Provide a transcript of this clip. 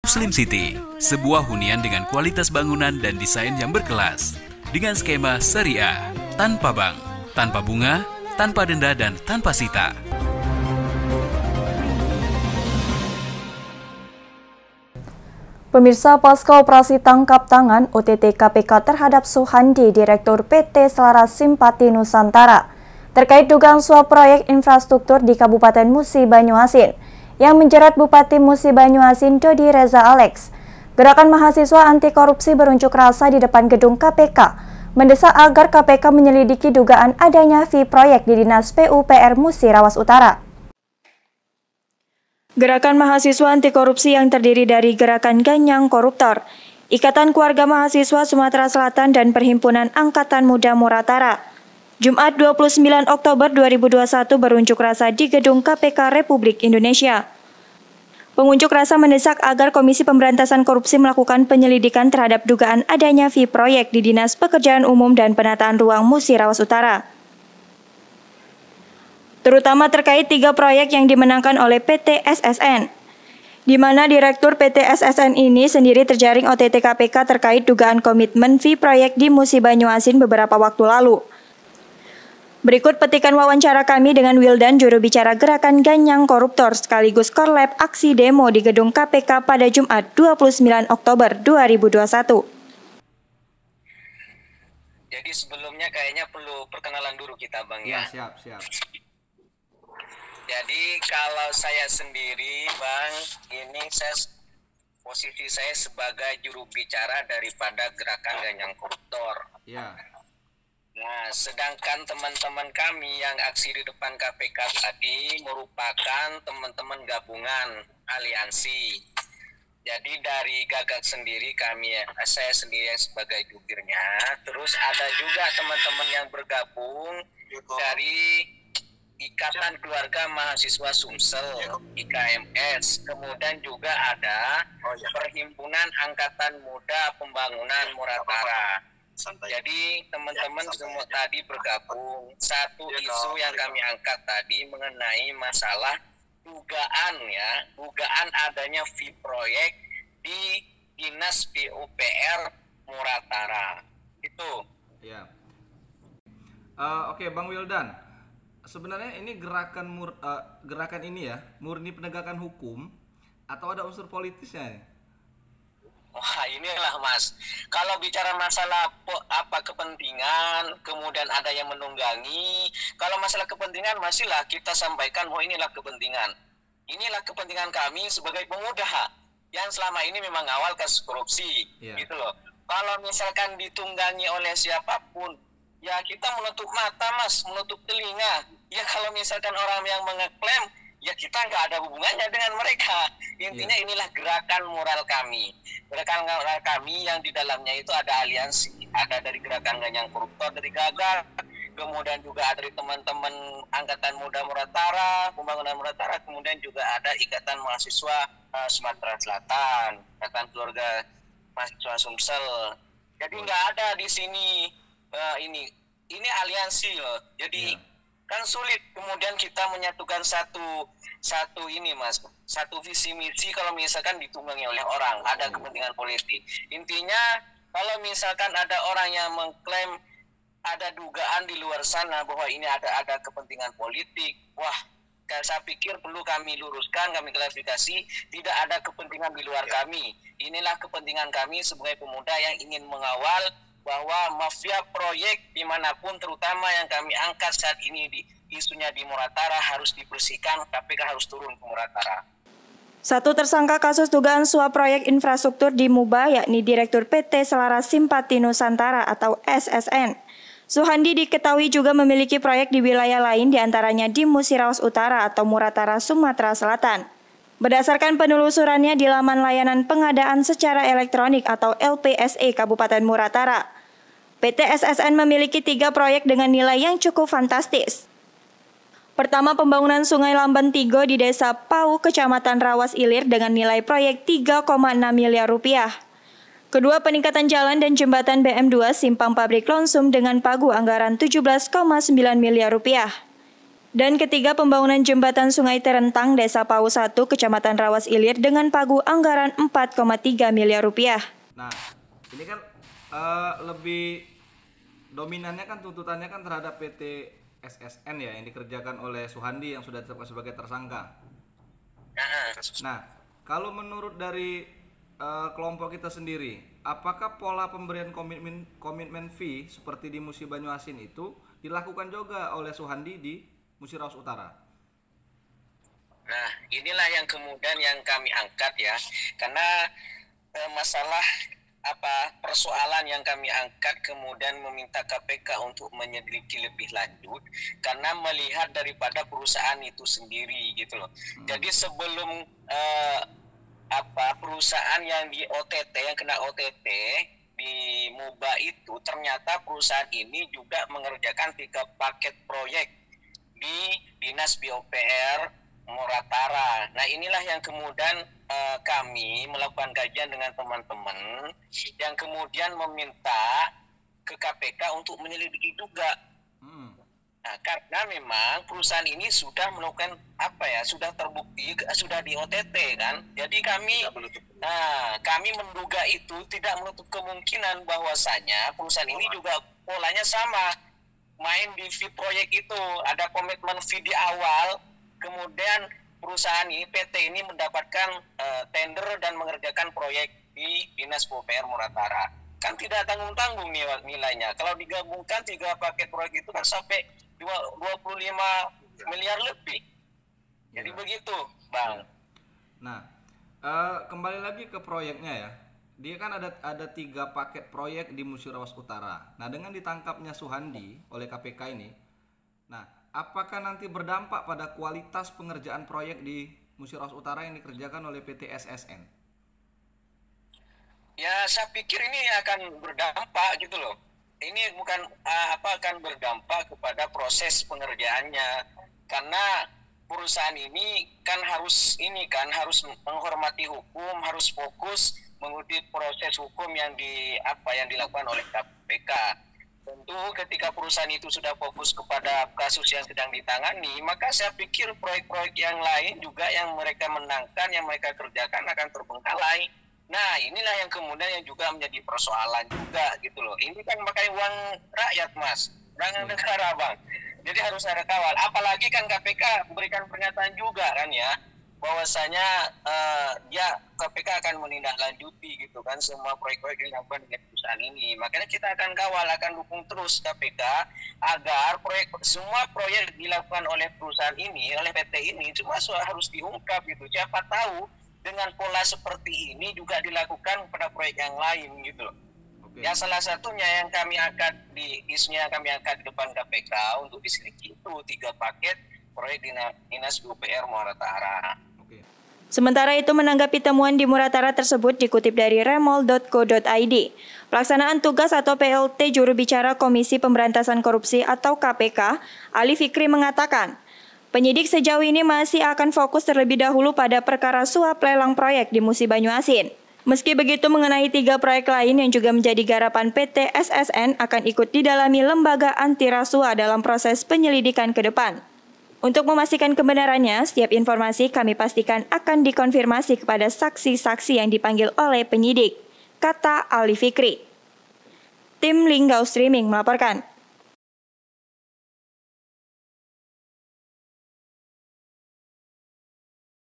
Muslim City, sebuah hunian dengan kualitas bangunan dan desain yang berkelas, dengan skema syariah, tanpa bank, tanpa bunga, tanpa denda, dan tanpa sita. Pemirsa, pasca operasi tangkap tangan OTT KPK terhadap Suhandi, Direktur PT Selaras Simpati Nusantara, terkait dugaan suap proyek infrastruktur di Kabupaten Musi Banyuasin, yang menjerat Bupati Musi Banyuasin Dodi Reza Alex. Gerakan mahasiswa anti korupsi berunjuk rasa di depan gedung KPK, mendesak agar KPK menyelidiki dugaan adanya fee proyek di Dinas PUPR Musi Rawas Utara. Gerakan mahasiswa anti korupsi yang terdiri dari Gerakan Ganyang Koruptor, Ikatan Keluarga Mahasiswa Sumatera Selatan, dan Perhimpunan Angkatan Muda Muratara, Jumat 29 Oktober 2021 berunjuk rasa di gedung KPK Republik Indonesia. Pengunjuk rasa mendesak agar Komisi Pemberantasan Korupsi melakukan penyelidikan terhadap dugaan adanya fee proyek di Dinas Pekerjaan Umum dan Penataan Ruang Musi Rawas Utara, terutama terkait 3 proyek yang dimenangkan oleh PT SSN, di mana Direktur PT SSN ini sendiri terjaring OTT KPK terkait dugaan komitmen fee proyek di Musi Banyuasin beberapa waktu lalu. Berikut petikan wawancara kami dengan Wildan, juru bicara Gerakan Ganyang Koruptor sekaligus korlap aksi demo di gedung KPK pada Jumat 29 Oktober 2021. Jadi sebelumnya kayaknya perlu perkenalan dulu kita, Bang, ya. Siap. Jadi kalau saya sendiri, Bang, ini posisi saya sebagai juru bicara daripada Gerakan Ganyang Koruptor. Ya. Nah, sedangkan teman-teman kami yang aksi di depan KPK tadi merupakan teman-teman gabungan aliansi. Jadi dari Gagak sendiri saya sendiri sebagai jubirnya. Terus ada juga teman-teman yang bergabung dari Ikatan Keluarga Mahasiswa Sumsel, IKMS. Kemudian juga ada Perhimpunan Angkatan Muda Pembangunan Muratara. Jadi teman-teman semua tadi bergabung. Satu isu yang kami angkat tadi mengenai masalah dugaan adanya fee proyek di Dinas PUPR Muratara. Itu. Ya. Oke, Bang Wildan. Sebenarnya ini gerakan ini ya murni penegakan hukum atau ada unsur politisnya? Wah, inilah, Mas. Kalau bicara masalah kepentingan, kemudian ada yang menunggangi. Kalau masalah kepentingan masihlah kita sampaikan, inilah kepentingan. Inilah kepentingan kami sebagai pemuda yang selama ini memang awal kasus korupsi, gitu loh. Kalau misalkan ditunggangi oleh siapapun, ya kita menutup mata, Mas, menutup telinga. Ya kalau misalkan orang yang mengeklaim, ya kita nggak ada hubungannya dengan mereka. Intinya inilah gerakan moral kami. Gerakan moral kami yang di dalamnya itu ada aliansi. Ada dari Gerakan Ganyang Koruptor dari Gagak, kemudian juga ada dari teman-teman Angkatan Muda Muratara, Pembangunan Muratara, kemudian juga ada Ikatan Mahasiswa Sumatera Selatan, Ikatan Keluarga Mahasiswa Sumsel. Jadi nggak ada di sini ini aliansi loh. Jadi kan sulit kemudian kita menyatukan satu ini, Mas, satu visi misi kalau misalkan ditunggangi oleh orang, ada kepentingan politik. Intinya kalau misalkan ada orang yang mengklaim ada dugaan di luar sana bahwa ini ada kepentingan politik, wah, saya pikir perlu kami luruskan, kami klarifikasi, tidak ada kepentingan di luar kami. Inilah kepentingan kami sebagai pemuda yang ingin mengawal bahwa mafia proyek dimanapun, terutama yang kami angkat saat ini isunya di Muratara, harus dibersihkan. KPK harus turun ke Muratara. Satu tersangka kasus dugaan suap proyek infrastruktur di Muba, yakni Direktur PT Selaras Simpati Nusantara atau SSN. Suhandi diketahui juga memiliki proyek di wilayah lain, diantaranya di Musi Rawas Utara atau Muratara, Sumatera Selatan. Berdasarkan penelusurannya di laman layanan pengadaan secara elektronik atau LPSE Kabupaten Muratara, PT SSN memiliki 3 proyek dengan nilai yang cukup fantastis. Pertama, pembangunan Sungai Lamban Tigo di Desa Pau, Kecamatan Rawas Ilir dengan nilai proyek 3,6 miliar rupiah. Kedua, peningkatan jalan dan jembatan BM2 Simpang Pabrik Lonsum dengan pagu anggaran 17,9 miliar rupiah. Dan ketiga, pembangunan jembatan Sungai Terentang, Desa Pau 1, Kecamatan Rawas Ilir dengan pagu anggaran 4,3 miliar rupiah. Nah, ini kan lebih dominannya kan tuntutannya kan terhadap PT SSN ya, yang dikerjakan oleh Suhandi yang sudah ditetapkan sebagai tersangka. Nah, kalau menurut dari kelompok kita sendiri, apakah pola pemberian komitmen fee seperti di Musi Banyuasin itu dilakukan juga oleh Suhandi di Musi Rawas Utara? Nah, inilah yang kemudian yang kami angkat ya, karena masalah persoalan yang kami angkat kemudian meminta KPK untuk menyelidiki lebih lanjut karena melihat daripada perusahaan itu sendiri gitu loh. Jadi sebelum perusahaan yang di OTT, yang kena OTT di MUBA itu, ternyata perusahaan ini juga mengerjakan 3 paket proyek di Dinas PUPR Muratara. Nah, inilah yang kemudian kami melakukan kajian dengan teman-teman yang kemudian meminta ke KPK untuk menyelidiki juga. Nah, karena memang perusahaan ini sudah melakukan sudah terbukti, sudah di OTT kan. Jadi kami menduga itu tidak menutup kemungkinan bahwasanya perusahaan ini juga polanya sama, main di fee proyek itu, ada komitmen fee di awal, kemudian perusahaan ini, PT ini mendapatkan tender dan mengerjakan proyek di Dinas PUPR Muratara. Kan tidak tanggung-tanggung nilainya. Kalau digabungkan 3 paket proyek itu kan sampai 25 miliar lebih. Jadi begitu, Bang. Nah, kembali lagi ke proyeknya ya. Dia kan ada 3 paket proyek di Musi Rawas Utara. Nah, dengan ditangkapnya Suhandi oleh KPK ini, nah, apakah nanti berdampak pada kualitas pengerjaan proyek di Musi Rawas Utara yang dikerjakan oleh PT SSN? Ya, saya pikir ini akan berdampak gitu loh. Ini bukan akan berdampak kepada proses pengerjaannya, karena perusahaan ini kan harus menghormati hukum, harus fokus mengikuti proses hukum yang dilakukan oleh KPK. Tentu ketika perusahaan itu sudah fokus kepada kasus yang sedang ditangani, maka saya pikir proyek-proyek yang lain juga yang mereka menangkan, yang mereka kerjakan akan terbengkalai. Nah, inilah yang kemudian yang juga menjadi persoalan juga gitu loh. Ini kan pakai uang rakyat, Mas, uang negara, Bang. Jadi harus ada kawal. Apalagi kan KPK memberikan pernyataan juga kan ya, bahwasanya KPK akan menindaklanjuti gitu kan semua proyek-proyek yang dilakukan dengan perusahaan ini. Makanya kita akan kawal, akan dukung terus KPK agar semua proyek dilakukan oleh perusahaan ini, oleh PT ini, cuma harus diungkap gitu. Siapa tahu dengan pola seperti ini juga dilakukan pada proyek yang lain gitu loh. Ya, salah satunya yang kami angkat di depan KPK untuk diselidiki itu 3 paket proyek Dinas PUPR Muratara. Sementara itu, menanggapi temuan di Muratara tersebut dikutip dari remol.co.id. Pelaksanaan tugas atau PLT juru bicara Komisi Pemberantasan Korupsi atau KPK, Ali Fikri mengatakan, penyidik sejauh ini masih akan fokus terlebih dahulu pada perkara suap lelang proyek di Musi Banyuasin. Meski begitu, mengenai 3 proyek lain yang juga menjadi garapan PT SSN akan ikut didalami lembaga anti rasuah dalam proses penyelidikan ke depan. Untuk memastikan kebenarannya, setiap informasi kami pastikan akan dikonfirmasi kepada saksi-saksi yang dipanggil oleh penyidik, kata Ali Fikri. Tim Linggau Streaming melaporkan.